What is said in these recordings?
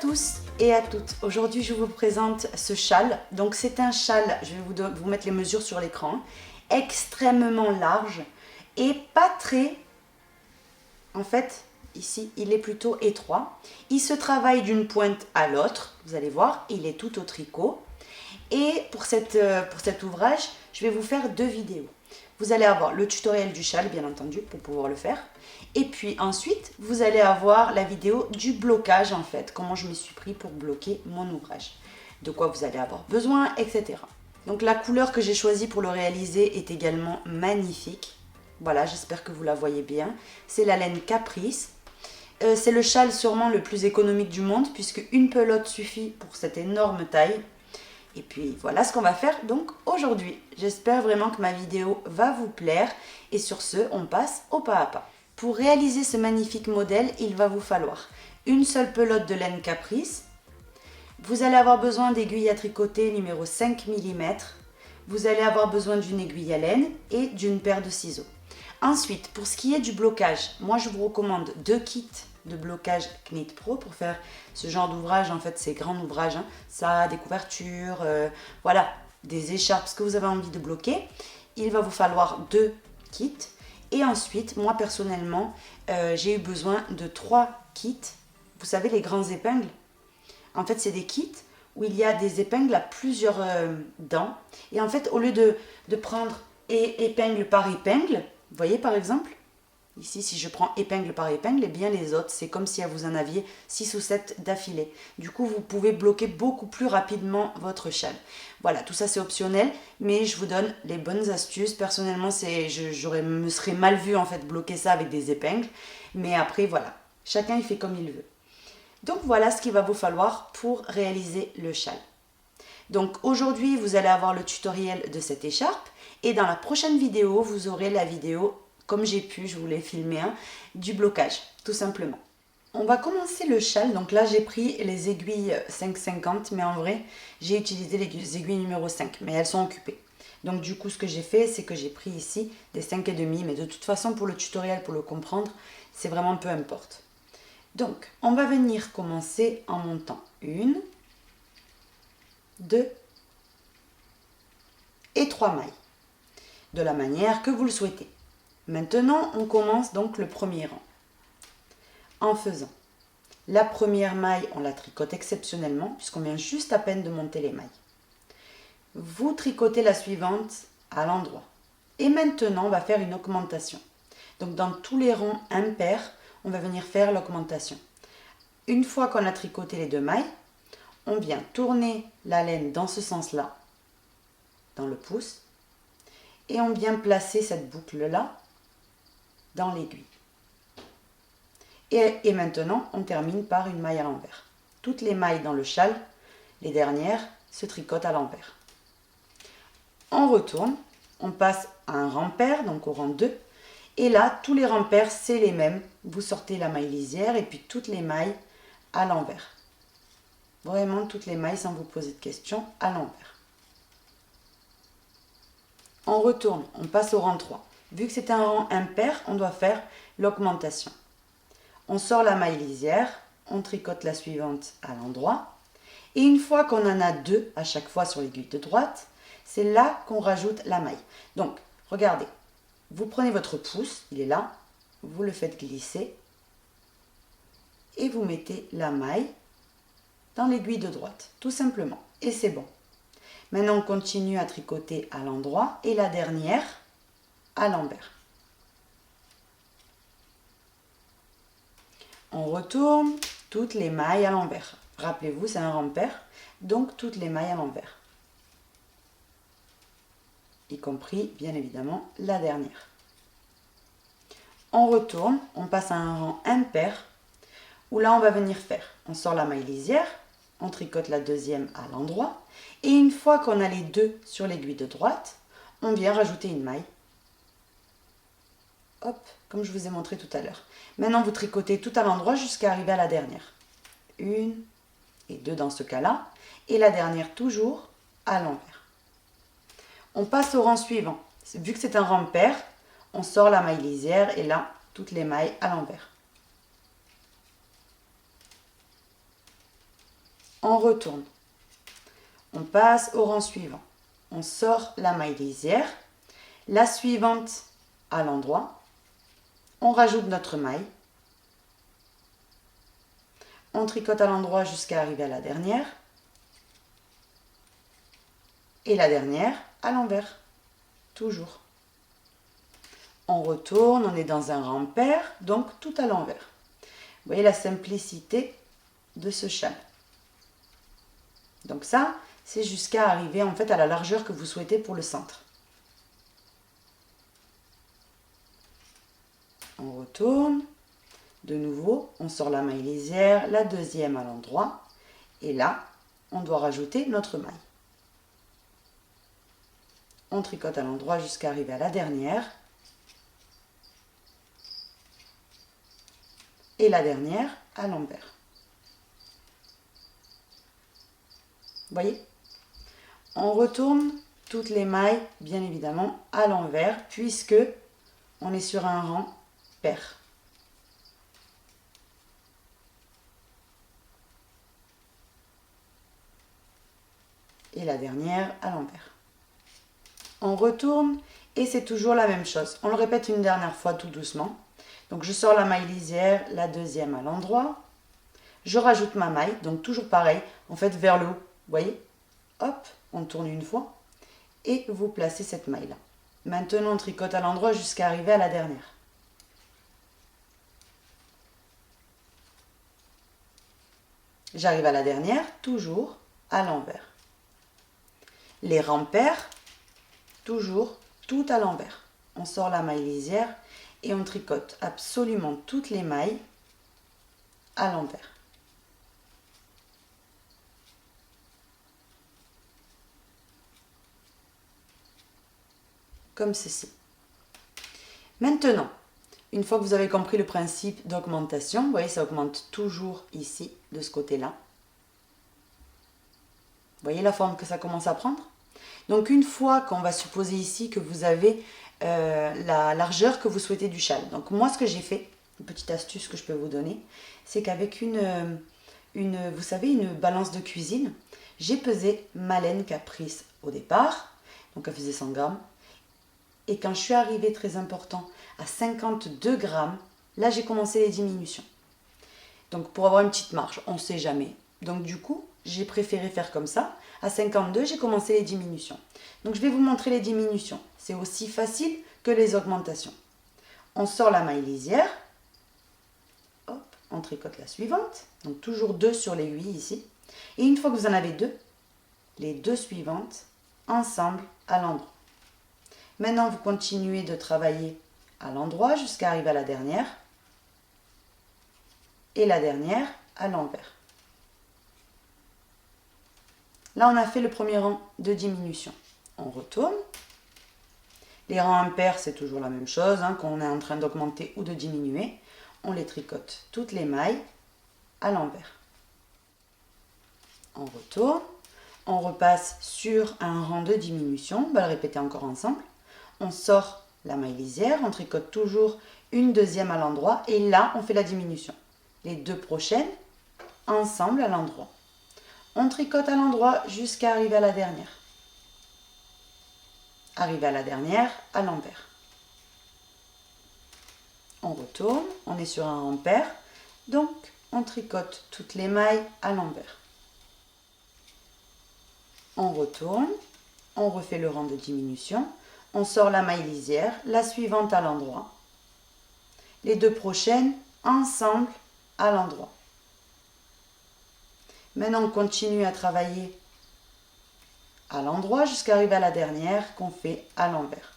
tous et à toutes. Aujourd'hui, je vous présente ce châle. Donc, c'est un châle, je vais vous mettre les mesures sur l'écran, extrêmement large et pas très... En fait, ici, il est plutôt étroit. Il se travaille d'une pointe à l'autre. Vous allez voir, il est tout au tricot. Et pour cet ouvrage, je vais vous faire 2 vidéos. Vous allez avoir le tutoriel du châle, bien entendu, pour pouvoir le faire. Et puis ensuite, vous allez avoir la vidéo du blocage, en fait. Comment je me suis pris pour bloquer mon ouvrage. De quoi vous allez avoir besoin, etc. Donc la couleur que j'ai choisie pour le réaliser est également magnifique. Voilà, j'espère que vous la voyez bien. C'est la laine Caprice. C'est le châle sûrement le plus économique du monde, puisque une pelote suffit pour cette énorme taille. Et puis voilà ce qu'on va faire donc aujourd'hui. J'espère vraiment que ma vidéo va vous plaire. Et sur ce, on passe au pas à pas. Pour réaliser ce magnifique modèle, il va vous falloir une seule pelote de laine Caprice. Vous allez avoir besoin d'aiguilles à tricoter numéro 5 mm. Vous allez avoir besoin d'une aiguille à laine et d'une paire de ciseaux. Ensuite, pour ce qui est du blocage, moi je vous recommande 2 kits de blocage Knit Pro pour faire ce genre d'ouvrage. En fait, c'est grand ouvrage, hein. Ça, des couvertures, voilà, des écharpes, ce que vous avez envie de bloquer. Il va vous falloir 2 kits. Et ensuite, moi personnellement, j'ai eu besoin de 3 kits. Vous savez, les grands épingles. En fait, c'est des kits où il y a des épingles à plusieurs dents. Et en fait, au lieu de prendre épingle par épingle, vous voyez par exemple, ici si je prends épingle par épingle, et bien les autres, c'est comme si vous en aviez 6 ou 7 d'affilée. Du coup, vous pouvez bloquer beaucoup plus rapidement votre châle. Voilà, tout ça c'est optionnel, mais je vous donne les bonnes astuces. Personnellement, je me serais mal vue en fait bloquer ça avec des épingles. Mais après, voilà, chacun il fait comme il veut. Donc voilà ce qu'il va vous falloir pour réaliser le châle. Donc aujourd'hui, vous allez avoir le tutoriel de cette écharpe. Et dans la prochaine vidéo, vous aurez la vidéo, comme j'ai pu, je vous l'ai filmé, du blocage, tout simplement. On va commencer le châle. Donc là, j'ai pris les aiguilles 5,50, mais en vrai, j'ai utilisé les aiguilles numéro 5, mais elles sont occupées. Donc du coup, ce que j'ai fait, c'est que j'ai pris ici des 5,5, mais de toute façon, pour le tutoriel, pour le comprendre, c'est vraiment peu importe. Donc, on va venir commencer en montant 1, 2 et 3 mailles, de la manière que vous le souhaitez. Maintenant, on commence donc le premier rang. En faisant la première maille, on la tricote exceptionnellement, puisqu'on vient juste à peine de monter les mailles. Vous tricotez la suivante à l'endroit. Et maintenant, on va faire une augmentation. Donc, dans tous les rangs impairs, on va venir faire l'augmentation. Une fois qu'on a tricoté les 2 mailles, on vient tourner la laine dans ce sens-là, dans le pouce, et on vient placer cette boucle-là dans l'aiguille. Et maintenant, on termine par une maille à l'envers. Toutes les mailles dans le châle, les dernières, se tricotent à l'envers. On retourne, on passe à un rang pair, donc au rang 2. Et là, tous les rangs pairs, c'est les mêmes. Vous sortez la maille lisière et puis toutes les mailles à l'envers. Vraiment toutes les mailles sans vous poser de questions à l'envers. On retourne, on passe au rang 3. Vu que c'est un rang impair, on doit faire l'augmentation. On sort la maille lisière, on tricote la suivante à l'endroit. Et une fois qu'on en a 2 à chaque fois sur l'aiguille de droite, c'est là qu'on rajoute la maille. Donc, regardez, vous prenez votre pouce, il est là, vous le faites glisser et vous mettez la maille dans l'aiguille de droite, tout simplement. Et c'est bon. Maintenant, on continue à tricoter à l'endroit et la dernière à l'envers. On retourne toutes les mailles à l'envers. Rappelez-vous, c'est un rang pair, donc toutes les mailles à l'envers. Y compris, bien évidemment, la dernière. On retourne, on passe à un rang impair, où là, on va venir faire. On sort la maille lisière, on tricote la deuxième à l'endroit, et une fois qu'on a les 2 sur l'aiguille de droite, on vient rajouter une maille. Hop, comme je vous ai montré tout à l'heure. Maintenant, vous tricotez tout à l'endroit jusqu'à arriver à la dernière. 1 et 2 dans ce cas-là, et la dernière toujours à l'envers. On passe au rang suivant. Vu que c'est un rang pair, on sort la maille lisière et là, toutes les mailles à l'envers. On retourne. On passe au rang suivant. On sort la maille lisière. La suivante à l'endroit. On rajoute notre maille. On tricote à l'endroit jusqu'à arriver à la dernière. Et la dernière à l'envers. Toujours. On retourne, on est dans un rang pair, donc tout à l'envers. Vous voyez la simplicité de ce châle. Donc ça, c'est jusqu'à arriver en fait à la largeur que vous souhaitez pour le centre. On retourne. De nouveau, on sort la maille lisière, la deuxième à l'endroit. Et là, on doit rajouter notre maille. On tricote à l'endroit jusqu'à arriver à la dernière. Et la dernière à l'envers. Vous voyez? On retourne toutes les mailles, bien évidemment, à l'envers, puisque on est sur un rang pair. Et la dernière à l'envers. On retourne et c'est toujours la même chose. On le répète une dernière fois tout doucement. Donc je sors la maille lisière, la deuxième à l'endroit. Je rajoute ma maille, donc toujours pareil, en fait vers le haut. Vous voyez? Hop, on tourne une fois et vous placez cette maille là. Maintenant on tricote à l'endroit jusqu'à arriver à la dernière. J'arrive à la dernière, toujours à l'envers. Les rangs pairs, toujours tout à l'envers. On sort la maille lisière et on tricote absolument toutes les mailles à l'envers. Comme ceci. Maintenant, une fois que vous avez compris le principe d'augmentation, vous voyez, ça augmente toujours ici, de ce côté-là. Vous voyez la forme que ça commence à prendre? Donc une fois qu'on va supposer ici que vous avez la largeur que vous souhaitez du châle. Donc moi ce que j'ai fait, une petite astuce que je peux vous donner, c'est qu'avec vous savez, une balance de cuisine, j'ai pesé ma laine Caprice au départ, donc elle faisait 100 grammes. Et quand je suis arrivée, très important, à 52 grammes, là j'ai commencé les diminutions. Donc pour avoir une petite marge, on ne sait jamais. Donc du coup, j'ai préféré faire comme ça. À 52, j'ai commencé les diminutions. Donc je vais vous montrer les diminutions. C'est aussi facile que les augmentations. On sort la maille lisière. Hop, on tricote la suivante. Donc toujours 2 sur l'aiguille ici. Et une fois que vous en avez 2, les 2 suivantes, ensemble à l'endroit. Maintenant, vous continuez de travailler à l'endroit jusqu'à arriver à la dernière. Et la dernière à l'envers. Là, on a fait le premier rang de diminution. On retourne. Les rangs impairs, c'est toujours la même chose, hein, quand on est en train d'augmenter ou de diminuer. On les tricote toutes les mailles à l'envers. On retourne. On repasse sur un rang de diminution. On va le répéter encore ensemble. On sort la maille lisière. On tricote toujours une deuxième à l'endroit. Et là, on fait la diminution. Les 2 prochaines, ensemble à l'endroit. On tricote à l'endroit jusqu'à arriver à la dernière. Arriver à la dernière, à l'envers. On retourne, on est sur un rang pair, donc on tricote toutes les mailles à l'envers. On retourne, on refait le rang de diminution, on sort la maille lisière, la suivante à l'endroit. Les 2 prochaines, ensemble à l'endroit. Maintenant, on continue à travailler à l'endroit jusqu'à arriver à la dernière qu'on fait à l'envers.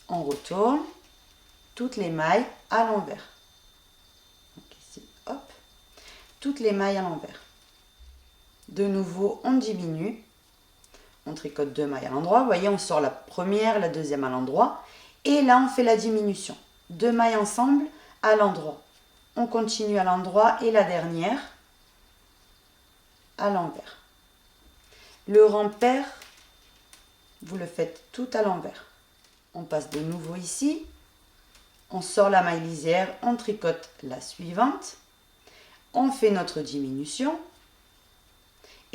On retourne toutes les mailles à l'envers. Donc ici, hop, toutes les mailles à l'envers. De nouveau, on diminue. On tricote 2 mailles à l'endroit. Vous voyez, on sort la première, la deuxième à l'endroit. Et là, on fait la diminution. 2 mailles ensemble à l'endroit. On continue à l'endroit et la dernière à l'envers. Le rang pair, vous le faites tout à l'envers. On passe de nouveau ici. On sort la maille lisière, on tricote la suivante. On fait notre diminution.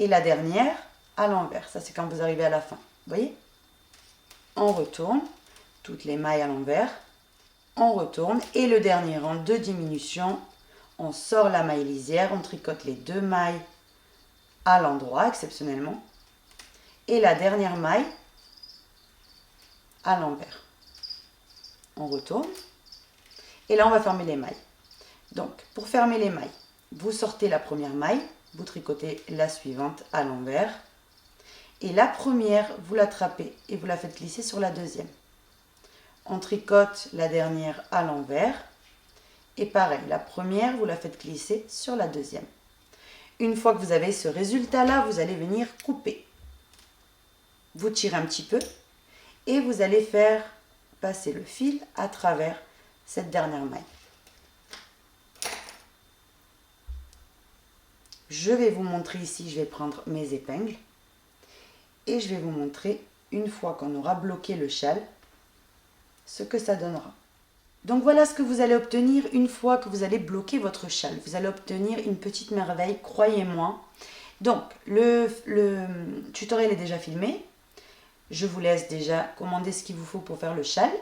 et la dernière à l'envers. Ça, c'est quand vous arrivez à la fin. Vous voyez? On retourne, toutes les mailles à l'envers. On retourne et le dernier rang de diminution, on sort la maille lisière, on tricote les 2 mailles à l'endroit exceptionnellement et la dernière maille à l'envers. On retourne et là on va fermer les mailles. Donc pour fermer les mailles, vous sortez la première maille, vous tricotez la suivante à l'envers et la première vous l'attrapez et vous la faites glisser sur la deuxième. On tricote la dernière à l'envers et pareil, la première vous la faites glisser sur la deuxième. Une fois que vous avez ce résultat là, vous allez venir couper. Vous tirez un petit peu et vous allez faire passer le fil à travers cette dernière maille. Je vais vous montrer ici, je vais prendre mes épingles et je vais vous montrer une fois qu'on aura bloqué le châle ce que ça donnera. Donc voilà ce que vous allez obtenir une fois que vous allez bloquer votre châle. Vous allez obtenir une petite merveille, croyez-moi. Donc le tutoriel est déjà filmé. Je vous laisse déjà commander ce qu'il vous faut pour faire le châle.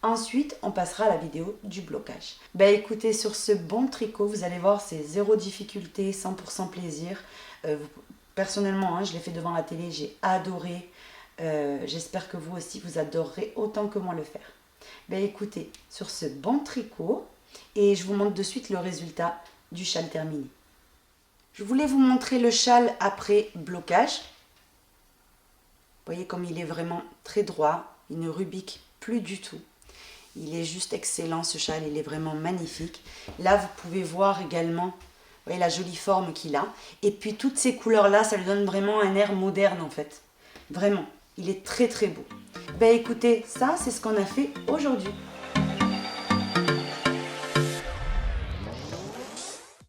Ensuite, on passera à la vidéo du blocage. Ben écoutez, sur ce bon tricot, vous allez voir, c'est zéro difficulté, 100% plaisir. Personnellement, hein, je l'ai fait devant la télé, j'ai adoré. J'espère que vous aussi, vous adorerez autant que moi le faire. Ben écoutez, sur ce bon tricot, et je vous montre de suite le résultat du châle terminé. Je voulais vous montrer le châle après blocage. Vous voyez comme il est vraiment très droit, il ne rubique plus du tout. Il est juste excellent ce châle, il est vraiment magnifique. Là vous pouvez voir également, vous voyez la jolie forme qu'il a. Et puis toutes ces couleurs là, ça lui donne vraiment un air moderne en fait. Vraiment, il est très très beau. Ben écoutez, ça c'est ce qu'on a fait aujourd'hui.